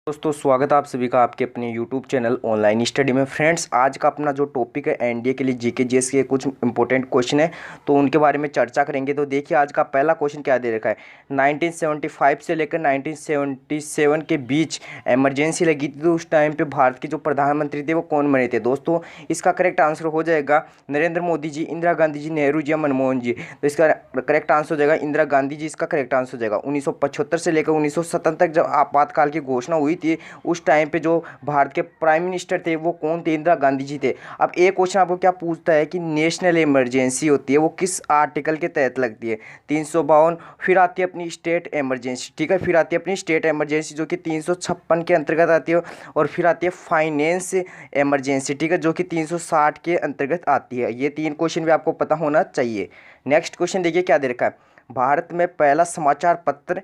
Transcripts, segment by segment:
दोस्तों स्वागत है आप सभी का आपके अपने YouTube चैनल ऑनलाइन स्टडी में। फ्रेंड्स, आज का अपना जो टॉपिक है एनडीए के लिए जीके जीएस के कुछ इंपॉर्टेंट क्वेश्चन है, तो उनके बारे में चर्चा करेंगे। तो देखिए आज का पहला क्वेश्चन क्या दे रखा है। 1975 से लेकर 1977 के बीच इमरजेंसी लगी थी, तो उस टाइम पे भारत के जो प्रधानमंत्री थे वो कौन बने थे। दोस्तों इसका करेक्ट आंसर हो जाएगा नरेंद्र मोदी जी, इंदिरा गांधी जी, नेहरू जी या मनमोहन जी। तो इसका करेक्ट आंसर हो जाएगा इंदिरा गांधी जी। इसका करेक्ट आंसर हो जाएगा 1975 से लेकर 1977 तक जब आपातकाल की घोषणा हुई थी, उस टाइम पे जो भारत के प्राइम मिनिस्टर थे वो कौन थे, इंदिरा गांधी जी थे। अब एक क्वेश्चन आपको क्या पूछता है कि नेशनल इमरजेंसी होती है वो किस आर्टिकल के तहत लगती है। 352। फिर आती है अपनी स्टेट इमरजेंसी, ठीक है। फिर आती है अपनी स्टेट इमरजेंसी जो कि 356 के अंतर्गत आती है। और फिर आती है फाइनेंस इमरजेंसी, ठीक है, जो कि 360 के अंतर्गत आती है। ये तीन क्वेश्चन भी आपको पता होना चाहिए। नेक्स्ट क्वेश्चन देखिए क्या दे रखा है। भारत में पहला समाचार पत्र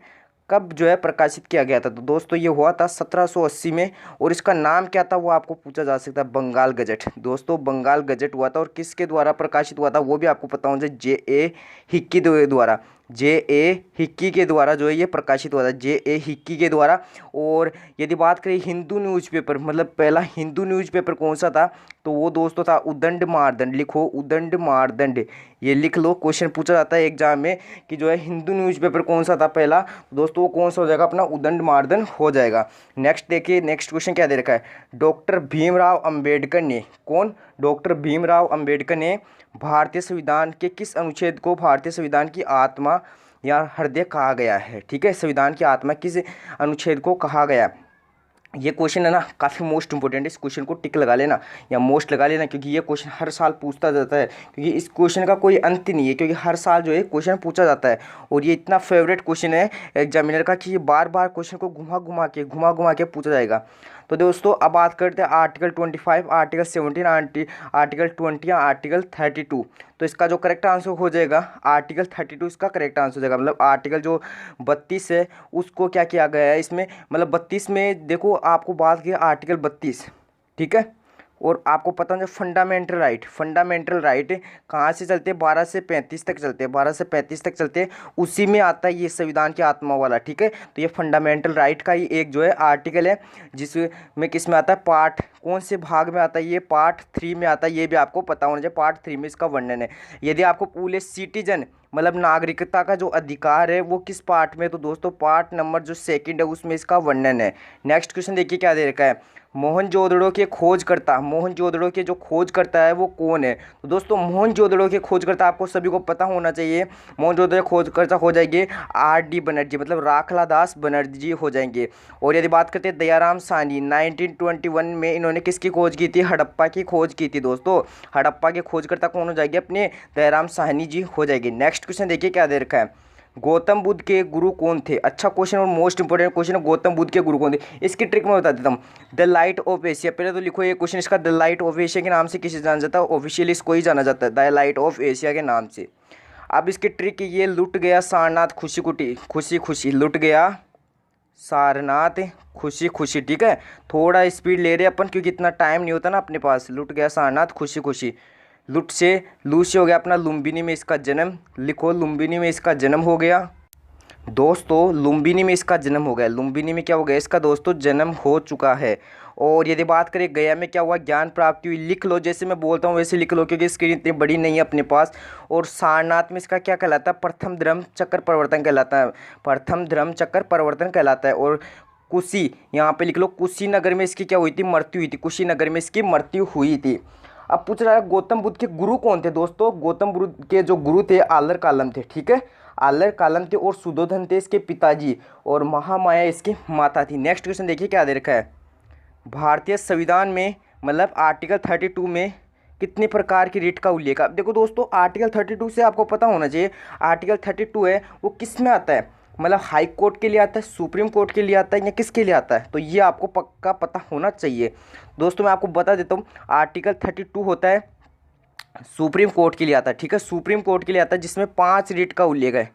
कब जो है प्रकाशित किया गया था। तो दोस्तों ये हुआ था 1780 में, और इसका नाम क्या था वो आपको पूछा जा सकता है। बंगाल गजट। दोस्तों बंगाल गजट हुआ था, और किसके द्वारा प्रकाशित हुआ था वो भी आपको पता होना चाहिए। जे.ए. हिक्की द्वारा, जे.ए. हिक्की के द्वारा जो है ये प्रकाशित हुआ था, जे.ए. हिक्की के द्वारा। और यदि बात करें हिंदू न्यूज़पेपर, मतलब पहला हिंदू न्यूज़पेपर कौन सा था, तो वो दोस्तों था उदंड मारदंड। लिखो उदंड मारदंड, ये लिख लो। क्वेश्चन पूछा जाता है एग्जाम में कि जो है हिंदू न्यूज़पेपर कौन सा था पहला, दोस्तों वो कौन सा हो जाएगा, अपना उदंड मारदंड हो जाएगा। नेक्स्ट देखिए, नेक्स्ट क्वेश्चन क्या दे रखा है। डॉक्टर भीमराव अंबेडकर ने, कौन, डॉक्टर भीमराव अंबेडकर ने भारतीय संविधान के किस अनुच्छेद को भारतीय संविधान की आत्मा या हृदय कहा गया है। ठीक है, संविधान की आत्मा किस अनुच्छेद को कहा गया है। ये क्वेश्चन है ना काफ़ी मोस्ट इंपॉर्टेंट है। इस क्वेश्चन को टिक लगा लेना या मोस्ट लगा लेना, क्योंकि ये क्वेश्चन हर साल पूछता जाता है। क्योंकि इस क्वेश्चन का कोई अंत ही नहीं है, क्योंकि हर साल जो है क्वेश्चन पूछा जाता है। और ये इतना फेवरेट क्वेश्चन है एग्जामिनर का कि ये बार बार क्वेश्चन को घुमा घुमा के पूछा जाएगा। तो दोस्तों अब बात करते हैं आर्टिकल 25, आर्टिकल 17, आर्टिकल 20 या आर्टिकल 32। तो इसका जो करेक्ट आंसर हो जाएगा आर्टिकल 32 इसका करेक्ट आंसर हो जाएगा। मतलब आर्टिकल जो 32 है उसको क्या किया गया है इसमें, मतलब 32 में देखो आपको बात की आर्टिकल 32, ठीक है। और आपको पता है फंडामेंटल राइट कहाँ से चलते हैं, 12 से 35 तक चलते हैं, 12 से 35 तक चलते हैं। उसी में आता है ये संविधान की आत्मा वाला, ठीक है। तो ये फंडामेंटल राइट का ही एक जो है आर्टिकल है, जिसमें किस में आता है, पार्ट कौन से भाग में आता है, ये पार्ट 3 में आता है। ये भी आपको पता होना चाहिए, पार्ट 3 में इसका वर्णन है। यदि आपको पूरे सिटीजन मतलब नागरिकता का जो अधिकार है वो किस पार्ट में, तो दोस्तों पार्ट नंबर जो 2 है उसमें इसका वर्णन है। नेक्स्ट क्वेश्चन देखिए क्या दे रखा है। मोहनजोदड़ो के खोजकर्ता, मोहनजोदड़ो के जो खोजकर्ता है वो कौन है। तो दोस्तों मोहनजोदड़ो के खोजकर्ता आपको सभी को पता होना चाहिए। मोहनजोदड़ो खोजकर्ता हो जाएंगे R.D. बनर्जी, मतलब राखलादास बनर्जी हो जाएंगे। और यदि बात करते हैं दयाराम साहनी, 1921 में इन्होंने किसकी खोज की थी, हड़प्पा की खोज की थी। दोस्तों हड़प्पा के खोजकर्ता कौन हो जाएंगे, अपने दयाराम साहनी जी हो जाएंगे। नेक्स्ट क्वेश्चन देखिए क्या दे रखा है। गौतम बुद्ध के गुरु कौन थे। अच्छा क्वेश्चन और मोस्ट इंपोर्टेंट क्वेश्चन है, गौतम बुद्ध के गुरु कौन थे। इसकी ट्रिक मैं बता देता हूँ। द लाइट ऑफ एशिया, पहले तो लिखो ये क्वेश्चन इसका, द लाइट ऑफ एशिया के नाम से किसे जाना जाता है, ऑफिशियली इसको ही जाना जाता है द लाइट ऑफ एशिया के नाम से। अब इसकी ट्रिक ये, लुट गया सारनाथ खुशी खुशी, लुट गया सारनाथ खुशी खुशी, ठीक है। थोड़ा स्पीड ले रहे अपन क्योंकि इतना टाइम नहीं होता ना अपने पास। लुट गया सारनाथ खुशी खुशी, लुट से लू से हो गया अपना लुम्बिनी में इसका जन्म। लिखो लुम्बिनी में इसका जन्म हो गया। दोस्तों लुम्बिनी में इसका जन्म हो गया, लुम्बिनी में क्या हो गया इसका दोस्तों जन्म हो चुका है। और यदि बात करें गया में क्या हुआ, ज्ञान प्राप्ति हुई। लिख लो जैसे मैं बोलता हूँ वैसे लिख लो, क्योंकि स्क्रीन इतनी बड़ी नहीं है अपने पास। और सारनाथ में इसका क्या कहलाता है, प्रथम धर्म चक्र परिवर्तन कहलाता है, प्रथम धर्म चक्र परिवर्तन कहलाता है। और कुशी यहाँ पे लिख लो, कुशीनगर में इसकी क्या हुई थी, मृत्यु हुई थी, कुशीनगर में इसकी मृत्यु हुई थी। अब पूछ रहा है गौतम बुद्ध के गुरु कौन थे। दोस्तों गौतम बुद्ध के जो गुरु थे आलर कालम थे, ठीक है, आलर कालम थे। और सुधोधन थे इसके पिताजी, और महामाया इसकी माता थी। नेक्स्ट क्वेश्चन देखिए क्या दे रखा है। भारतीय संविधान में मतलब आर्टिकल 32 में कितने प्रकार की रिट का उल्लेख है। अब देखो दोस्तों आर्टिकल 32 से आपको पता होना चाहिए, आर्टिकल 32 है वो किस में आता है, मतलब हाई कोर्ट के लिए आता है, सुप्रीम कोर्ट के लिए आता है, या किसके लिए आता है, तो ये आपको पक्का पता होना चाहिए। दोस्तों मैं आपको बता देता हूँ, आर्टिकल 32 होता है सुप्रीम कोर्ट के लिए आता है, ठीक है, सुप्रीम कोर्ट के लिए आता है, जिसमें 5 रिट का उल्लेख है।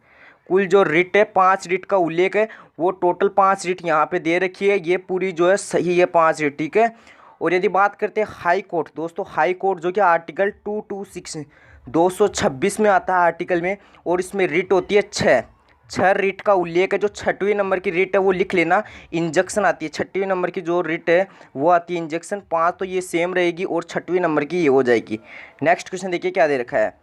कुल जो रिट है 5 रिट का उल्लेख है, वो टोटल 5 रिट यहाँ पे दे रखी है। ये पूरी जो है सही है 5 रिट, ठीक है। और यदि बात करते हैं हाई कोर्ट, दोस्तों हाई कोर्ट जो कि आर्टिकल 226 226 में आता है आर्टिकल में, और इसमें रिट होती है 6, छह रिट का उल्लेख है। जो छठवीं नंबर की रिट है वो लिख लेना, इंजेक्शन आती है। छठवीं नंबर की जो रिट है वो आती है इंजेक्शन। 5 तो ये सेम रहेगी और छठवीं नंबर की ये हो जाएगी। नेक्स्ट क्वेश्चन देखिए क्या दे रखा है।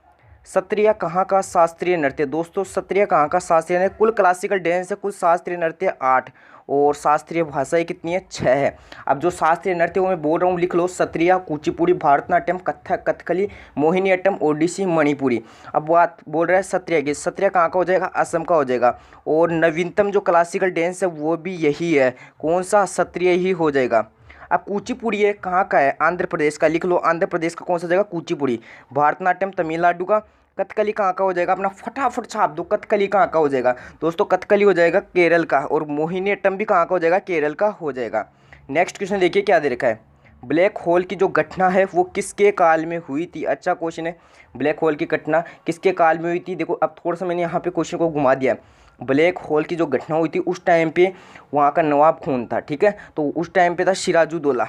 सत्रिया कहाँ का शास्त्रीय नृत्य। दोस्तों सत्रिया कहाँ का शास्त्रीय नृत्य, कुल क्लासिकल डांस है, कुल शास्त्रीय नृत्य 8 और शास्त्रीय भाषाएं कितनी है, 6 है। अब जो शास्त्रीय नृत्य वो मैं बोल रहा हूँ लिख लो, सत्रिया, कुचिपुड़ी, भरतनाट्यम, कथक, कथकली, मोहिनीअट्टम, ओडिसी, मणिपुरी। अब बात बोल रहा है सत्रिया की, सत्रिया कहाँ का हो जाएगा, असम का हो जाएगा। और नवीनतम जो क्लासिकल डांस है वो भी यही है, कौन सा, सत्रिय ही हो जाएगा। अब कुचिपुड़ी है कहाँ का है, आंध्र प्रदेश का, लिख लो आंध्र प्रदेश का कौन सा जाएगा, कुचिपुड़ी। भारतनाट्यम तमिलनाडु का। कथकली कहाँ का हो जाएगा, अपना फटाफट छाप दो, कथकली कहाँ का हो जाएगा दोस्तों, कथकली हो जाएगा केरल का। और मोहिनीअट्टम भी कहाँ का हो जाएगा, केरल का हो जाएगा। नेक्स्ट क्वेश्चन देखिए क्या दे रखा है। ब्लैक होल की जो घटना है वो किसके काल में हुई थी। अच्छा क्वेश्चन है, ब्लैक होल की घटना किसके काल में हुई थी। देखो अब थोड़ा सा मैंने यहाँ पे क्वेश्चन को घुमा दिया। ब्लैक होल की जो घटना हुई थी उस टाइम पे वहाँ का नवाब खून था, ठीक है, तो उस टाइम पे था सिराजुद्दौला।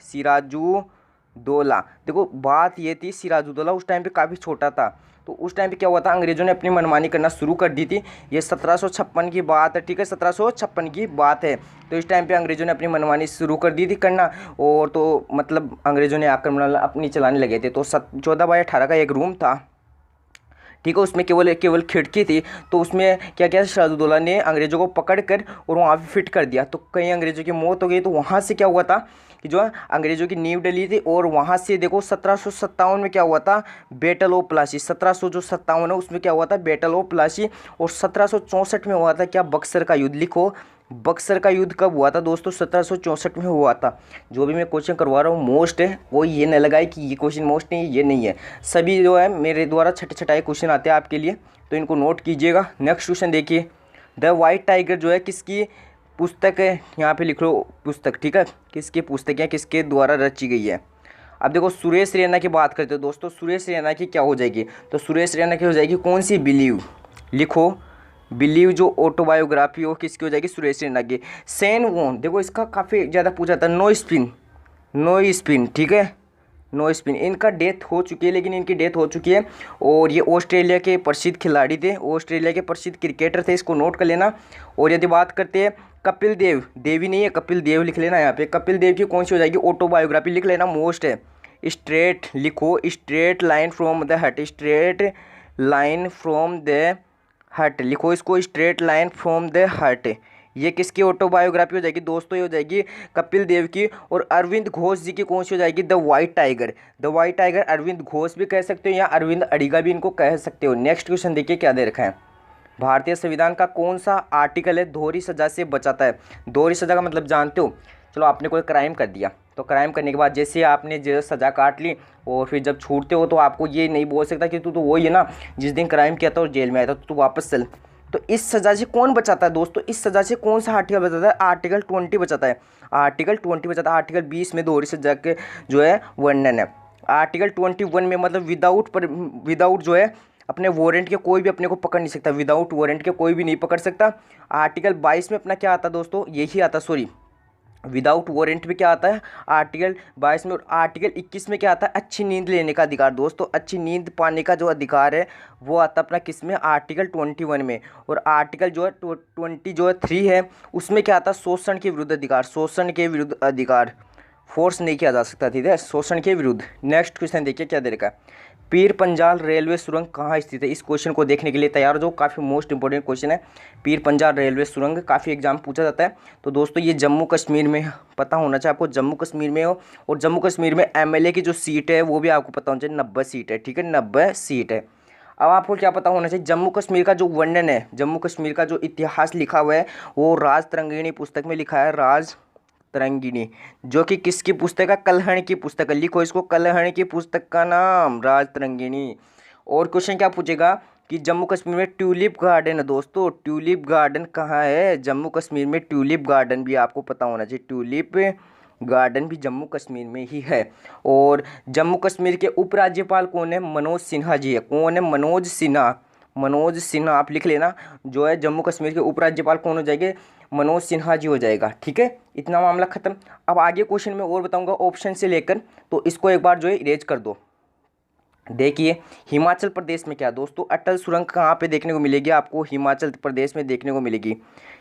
सिराजुद्दौला, देखो बात ये थी, सिराजुद्दौला उस टाइम पे काफ़ी छोटा था। तो उस टाइम पे क्या हुआ था, अंग्रेजों ने अपनी मनमानी करना शुरू कर दी थी। ये 1756 की बात है, ठीक है, 1756 की बात है। तो इस टाइम पे अंग्रेजों ने अपनी मनमानी शुरू कर दी थी करना, और तो मतलब अंग्रेजों ने आक्रमण अपनी चलाने लगे थे। तो 14/18 का एक रूम था, ठीक है, उसमें केवल केवल खिड़की थी। तो उसमें क्या किया, सिराजुद्दौला ने अंग्रेजों को पकड़ कर और वहाँ पे फिट कर दिया। तो कई अंग्रेजों की मौत हो गई। तो वहाँ से क्या हुआ था कि जो है अंग्रेजों की नींव डली थी। और वहाँ से देखो 1757 में क्या हुआ था, बैटल ऑफ प्लासी। 1757 है उसमें क्या हुआ था, बैटल ऑफ प्लासी। और 1764 में हुआ था क्या, बक्सर का युद्ध। लिखो बक्सर का युद्ध कब हुआ था दोस्तों, 1764 में हुआ था। जो भी मैं क्वेश्चन करवा रहा हूँ मोस्ट है, कोई ये न लगाए कि ये क्वेश्चन मोस्ट नहीं है, ये नहीं है। सभी जो है मेरे द्वारा छठे छठाए क्वेश्चन आते हैं आपके लिए, तो इनको नोट कीजिएगा। नेक्स्ट क्वेश्चन देखिए, द वाइट टाइगर जो है किसकी पुस्तक है, यहाँ पे लिख लो पुस्तक, ठीक है, किसकी पुस्तक है, किसके द्वारा रची गई है। अब देखो सुरेश रैना की बात करते हो दोस्तों, सुरेश रैना की क्या हो जाएगी, तो सुरेश रैना की हो जाएगी कौन सी, बिलीव। लिखो बिलीव जो ऑटोबायोग्राफी हो किसकी हो जाएगी, सुरेश रैना की। सैन वोन, देखो इसका काफ़ी ज़्यादा पूछा था, नो स्पिन, नो स्पिन, ठीक है, नो स्पिन। इनका डेथ हो चुकी है, लेकिन इनकी डेथ हो चुकी है। और ये ऑस्ट्रेलिया के प्रसिद्ध खिलाड़ी थे, ऑस्ट्रेलिया के प्रसिद्ध क्रिकेटर थे, इसको नोट कर लेना। और यदि बात करते हैं कपिल देव, देवी नहीं है, कपिल देव लिख लेना यहाँ पे। कपिल देव की कौन सी हो जाएगी, ऑटोबायोग्राफी लिख लेना, मोस्ट है। स्ट्रेट लिखो, स्ट्रेट लाइन फ्रॉम द हट, स्ट्रेट लाइन फ्रॉम द हट, लिखो इसको, स्ट्रेट लाइन फ्रॉम द हट। ये किसकी ऑटोबायोग्राफी हो जाएगी दोस्तों, ये हो जाएगी कपिल देव की। और अरविंद घोष जी की कौन सी हो जाएगी, the White Tiger. The White Tiger Arvind Ghosh भी कह सकते हो या अरविंद अडिगा भी इनको कह सकते हो। नेक्स्ट क्वेश्चन देखिए क्या दे रखा है। भारतीय संविधान का कौन सा आर्टिकल है दोहरी सजा से बचाता है। दोहरी सजा का मतलब जानते हो, चलो आपने कोई क्राइम कर दिया, तो क्राइम करने के बाद जैसे आपने जो सज़ा काट ली और फिर जब छूटते हो तो आपको ये नहीं बोल सकता कि तू तो वही है ना जिस दिन क्राइम किया था और जेल में आया था, तो तू वापस चल। तो इस सज़ा से कौन बचाता है दोस्तों, इस सज़ा से कौन सा आर्टिकल बचाता है, आर्टिकल 20 बचाता है। आर्टिकल 20 बचाता है। आर्टिकल 20 में दोहरी सजा के जो है वर्णन है। आर्टिकल 21 में मतलब विदाउट जो है अपने वारंट के कोई भी अपने को पकड़ नहीं सकता, विदाउट वारंट के कोई भी नहीं पकड़ सकता। आर्टिकल 22 में अपना क्या आता है दोस्तों, यही आता, सॉरी, विदाउट वारंट में क्या आता है आर्टिकल 22 में। और आर्टिकल 21 में क्या आता है, अच्छी नींद लेने का अधिकार। दोस्तों अच्छी नींद पाने का जो अधिकार है वो आता है अपना किस में, आर्टिकल 21 में। और आर्टिकल जो है 20 जो है 3 है, उसमें क्या आता है, शोषण के विरुद्ध अधिकार। शोषण के विरुद्ध अधिकार, फोर्स नहीं किया जा सकता, ठीक है, शोषण के विरुद्ध। नेक्स्ट क्वेश्चन देखिए क्या दे रखा है। पीर पंजाल रेलवे सुरंग कहाँ स्थित है। इस क्वेश्चन को देखने के लिए तैयार हो जाओ, काफ़ी मोस्ट इंपॉर्टेंट क्वेश्चन है। पीर पंजाल रेलवे सुरंग काफ़ी एग्जाम पूछा जाता है। तो दोस्तों ये जम्मू कश्मीर में पता होना चाहिए आपको, जम्मू कश्मीर में हो। और जम्मू कश्मीर में एमएलए की जो सीट है वो भी आपको पता होना चाहिए, 90 सीट है, ठीक है, 90 सीट है। अब आपको क्या पता होना चाहिए, जम्मू कश्मीर का जो वर्णन है, जम्मू कश्मीर का जो इतिहास लिखा हुआ है वो राज तरंगिणी पुस्तक में लिखा है, राज तरंगिणी, जो कि किसकी पुस्तक है, कलहण की पुस्तक है। लिखो इसको, कलहण की पुस्तक का नाम राज तरंगिणी। और क्वेश्चन क्या पूछेगा कि जम्मू कश्मीर में ट्यूलिप गार्डन है दोस्तों, ट्यूलिप गार्डन कहाँ है, जम्मू कश्मीर में ट्यूलिप गार्डन भी आपको पता होना चाहिए, ट्यूलिप गार्डन भी जम्मू कश्मीर में ही है। और जम्मू कश्मीर के उपराज्यपाल कौन है, मनोज सिन्हा जी है। कौन है, मनोज सिन्हा, मनोज सिन्हा आप लिख लेना। जो है जम्मू कश्मीर के उपराज्यपाल कौन हो जाएंगे, मनोज सिन्हा जी हो जाएगा, ठीक है, इतना मामला खत्म। अब आगे क्वेश्चन में और बताऊंगा ऑप्शन से लेकर, तो इसको एक बार जो है इरेज कर दो। देखिए हिमाचल प्रदेश में क्या है दोस्तों, अटल सुरंग कहाँ पे देखने को मिलेगी आपको, हिमाचल प्रदेश में देखने को मिलेगी।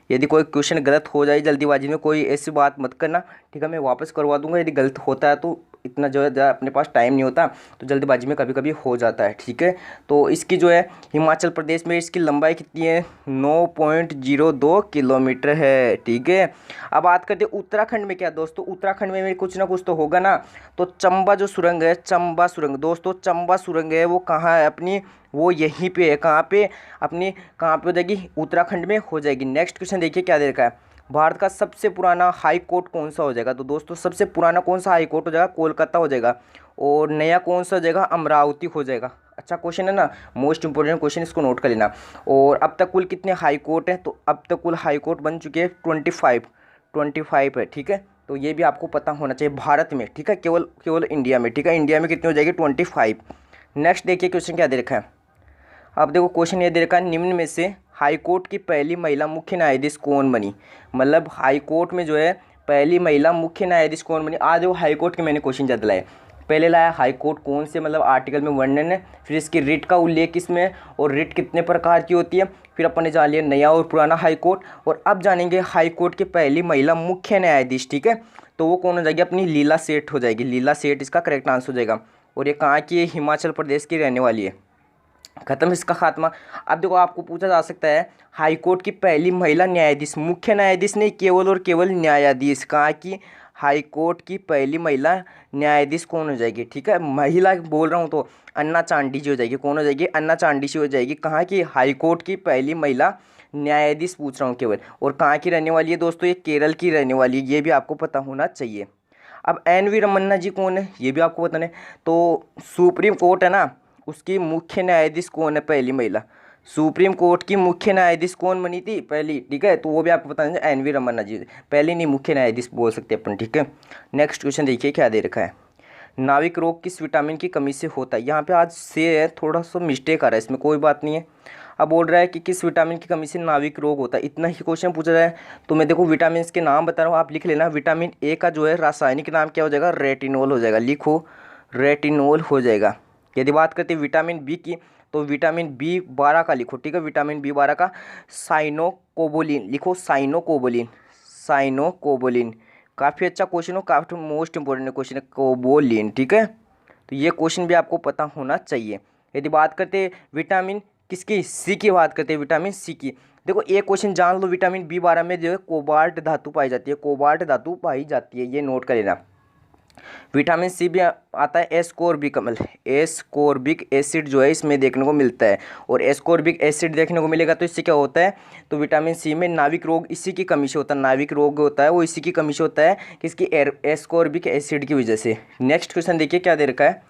यदि कोई क्वेश्चन गलत हो जाए जल्दीबाजी में, कोई ऐसी बात मत करना, ठीक है, मैं वापस करवा दूंगा। यदि गलत होता है तो इतना जो है अपने पास टाइम नहीं होता, तो जल्दबाजी में कभी कभी हो जाता है, ठीक है। तो इसकी जो है हिमाचल प्रदेश में इसकी लंबाई कितनी है, 9.02 किलोमीटर है, ठीक है। अब बात करते हैं उत्तराखंड में क्या दोस्तों, उत्तराखंड में कुछ ना कुछ तो होगा ना। तो चंबा जो सुरंग है, चंबा सुरंग दोस्तों, चंबा सुरंग है वो कहाँ है अपनी, वो यहीं पे है, कहाँ पे अपनी, कहाँ पे हो जाएगी, उत्तराखंड में हो जाएगी। नेक्स्ट क्वेश्चन देखिए क्या दे रखा है, भारत का सबसे पुराना हाई कोर्ट कौन सा हो जाएगा। तो दोस्तों सबसे पुराना कौन सा हाई कोर्ट हो जाएगा, कोलकाता हो जाएगा। और नया कौन सा हो जाएगा, अमरावती हो जाएगा। अच्छा क्वेश्चन है ना, मोस्ट इंपोर्टेंट क्वेश्चन, इसको नोट कर लेना। और अब तक कुल कितने हाई कोर्ट हैं, तो अब तक कुल हाई कोर्ट बन चुके हैं 25 है, ठीक है। तो ये भी आपको पता होना चाहिए भारत में, ठीक है, केवल केवल इंडिया में, ठीक है, इंडिया में कितनी हो जाएगी, 25। नेक्स्ट देखिए क्वेश्चन क्या दे रखा है। अब देखो क्वेश्चन ये दे रखा है, निम्न में से हाई कोर्ट की पहली महिला मुख्य न्यायाधीश कौन बनी। मतलब हाई कोर्ट में जो है पहली महिला मुख्य न्यायाधीश कौन बनी। आज वो हाई कोर्ट के मैंने क्वेश्चन ज़्यादा लाए। पहले लाया हाई कोर्ट कौन से मतलब आर्टिकल में वर्णन है, फिर इसकी रिट का उल्लेख किसमें है और रिट कितने प्रकार की होती है, फिर अपन ने जान लिया नया और पुराना हाई कोर्ट। और अब जानेंगे हाई कोर्ट की पहली महिला मुख्य न्यायाधीश, ठीक है। तो वो कौन हो जाएगी, अपनी लीला सेठ हो जाएगी, लीला सेठ इसका करेक्ट आंसर हो जाएगा। और ये कहाँ की है, हिमाचल प्रदेश की रहने वाली है। खत्म इसका खात्मा। अब देखो आपको पूछा जा सकता है हाई कोर्ट की पहली महिला न्यायाधीश, मुख्य न्यायाधीश नहीं, केवल और केवल न्यायाधीश, कहाँ की, हाई कोर्ट की पहली महिला न्यायाधीश कौन हो जाएगी, ठीक है। महिला बोल रहा हूँ तो अन्ना चांडी जी हो जाएगी, कौन हो जाएगी, अन्ना चांडी जी हो जाएगी। कहाँ की, हाई कोर्ट की पहली महिला न्यायाधीश पूछ रहा हूँ केवल। और कहाँ की रहने वाली है दोस्तों, ये केरल की रहने वाली है, ये भी आपको पता होना चाहिए। अब एन.वी. रमन्ना जी कौन है, ये भी आपको बताना है। तो सुप्रीम कोर्ट है ना, उसकी मुख्य न्यायाधीश कौन है, पहली महिला, सुप्रीम कोर्ट की मुख्य न्यायाधीश कौन बनी थी पहली, ठीक है। तो वो भी आपको बताना है, एन.वी. रमन्ना जी, पहली नहीं मुख्य न्यायाधीश बोल सकते अपन, ठीक है। नेक्स्ट क्वेश्चन देखिए क्या दे रखा है, नाविक रोग किस विटामिन की कमी से होता है। यहाँ पे आज से है, थोड़ा सा मिस्टेक आ रहा है इसमें, कोई बात नहीं है। अब बोल रहा है कि किस विटामिन की कमी से नाविक रोग होता है, इतना ही क्वेश्चन पूछा जाए। तो मैं देखो विटामिन के नाम बता रहा हूँ, आप लिख लेना। विटामिन ए का जो है रासायनिक नाम क्या हो जाएगा, रेटिनोल हो जाएगा, लिखो रेटिनोल हो जाएगा। यदि बात करते हैं विटामिन बी की, तो विटामिन B12 का लिखो, ठीक है, विटामिन B12 का साइनोकोबोलिन लिखो, साइनोकोबोलिन, साइनोकोबोलिन। काफ़ी अच्छा क्वेश्चन हो, काफ़ी मोस्ट इंपोर्टेंट क्वेश्चन है, कोबोलिन, ठीक है। तो ये क्वेश्चन भी आपको पता होना चाहिए। यदि बात करते हैं विटामिन किसकी, सी की बात करते हैं, विटामिन सी की। देखो एक क्वेश्चन जान लो, विटामिन B12 में जो है कोबाल्ट धातु पाई जाती है, कोबाल्ट धातु पाई जाती है, ये नोट कर लेना। विटामिन सी भी आता है एस्कोर्बिक अम्ल, एस्कोर्बिक एसिड जो है इसमें देखने को मिलता है। और एस्कोर्बिक एसिड देखने को मिलेगा तो इससे क्या होता है, तो विटामिन सी में नाविक रोग इसी की कमी से होता है, नाविक रोग होता है वो इसी की कमी से होता है, किसकी, एस्कोर्बिक एसिड की वजह से। नेक्स्ट क्वेश्चन देखिए क्या दे रखा है,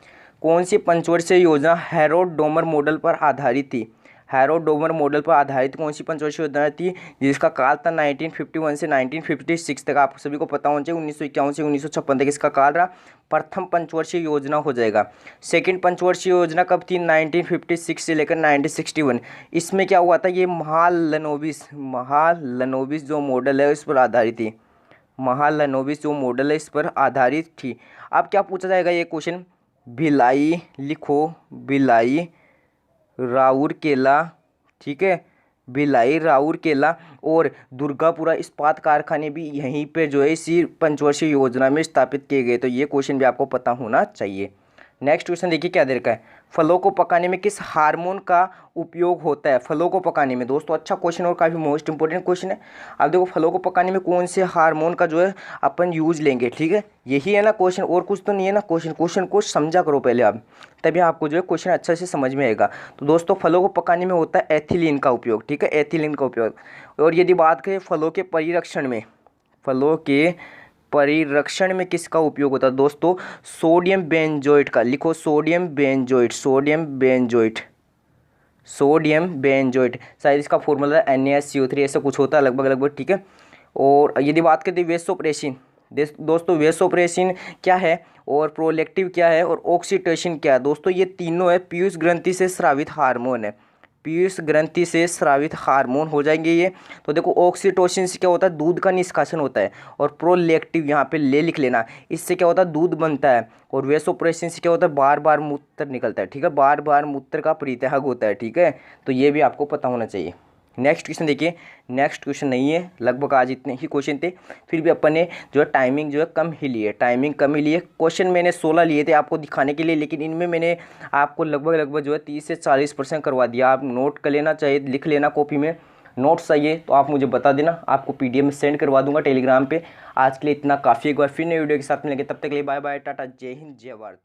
कौन सी पंचवर्षीय योजना हैरोल्ड डोमर मॉडल पर आधारित थी। हैरोल्ड डोमर मॉडल पर आधारित कौन सी पंचवर्षीय योजना थी, जिसका काल था 1951 से 1956 तक। आप सभी को पता होना चाहिए, 1951 से 1956 तक इसका काल रहा। प्रथम पंचवर्षीय योजना हो जाएगा। सेकंड पंचवर्षीय योजना कब थी, 1956 से लेकर 1961। इसमें क्या हुआ था, ये महालनोबिस जो मॉडल है इस पर आधारित थी, महालनोबिस जो मॉडल है इस पर आधारित थी। अब क्या पूछा जाएगा ये क्वेश्चन, भिलाई लिखो, भिलाई राउरकेला, ठीक है, भिलाई राउरकेला और दुर्गापुरा इस्पात कारखाने भी यहीं पे जो है इसी पंचवर्षीय योजना में स्थापित किए गए। तो ये क्वेश्चन भी आपको पता होना चाहिए। नेक्स्ट क्वेश्चन देखिए क्या दे रखा है, फलों को पकाने में किस हार्मोन का उपयोग होता है। फलों को पकाने में दोस्तों अच्छा क्वेश्चन और काफ़ी मोस्ट इंपोर्टेंट क्वेश्चन है। अब देखो फलों को पकाने में कौन से हार्मोन का जो है अपन यूज लेंगे, ठीक है, यही है ना क्वेश्चन, और कुछ तो नहीं है ना क्वेश्चन को समझा करो पहले आप, तभी आपको जो है क्वेश्चन अच्छे से समझ में आएगा। तो दोस्तों फलों को पकाने में होता है एथिलीन का उपयोग, ठीक है, एथिलीन का उपयोग। और यदि बात करें फलों के परिरक्षण में, फलों के परिरक्षण में किसका उपयोग होता है दोस्तों, सोडियम बेंजोइट का, लिखो sodium benzoate, sodium benzoate, sodium benzoate, शायद इसका फॉर्मूला NaSCO3 ऐसा कुछ होता है लगभग, ठीक है। और यदि बात करते हैं वेसोप्रेसिन, दोस्तों वेसोप्रेसिन क्या है और प्रोलेक्टिव क्या है और ऑक्सीटोसिन क्या है दोस्तों, ये तीनों है पीयूष ग्रंथि से स्रावित हार्मोन है, पीयूष ग्रंथि से स्रावित हार्मोन हो जाएंगे ये। तो देखो ऑक्सीटोसिन से क्या होता है, दूध का निष्कासन होता है। और प्रोलैक्टिव यहाँ पे ले लिख लेना, इससे क्या होता है, दूध बनता है। और वेसोप्रेसिन से क्या होता है, बार बार मूत्र निकलता है। ठीक है, बार बार मूत्र का परित्याग होता है। ठीक है, तो ये भी आपको पता होना चाहिए। नेक्स्ट क्वेश्चन देखिए, नेक्स्ट क्वेश्चन नहीं है, लगभग आज इतने ही क्वेश्चन थे, फिर भी अपन ने जो है टाइमिंग जो है कम ही लिए, टाइमिंग कम ही लिए। क्वेश्चन मैंने 16 लिए थे आपको दिखाने के लिए, लेकिन इनमें मैंने आपको लगभग जो है 30 से 40% करवा दिया। आप नोट कर लेना, चाहिए लिख लेना कॉपी में, नोट्स चाहिए तो आप मुझे बता देना, आपको PDF में सेंड करवा दूंगा टेलीग्राम पे। आज के लिए इतना काफ़ी, एक बार फिर नई वीडियो के साथ मिलेंगे, तब तक के लिए बाय बाय, टाटा, जय हिंद, जय भारत।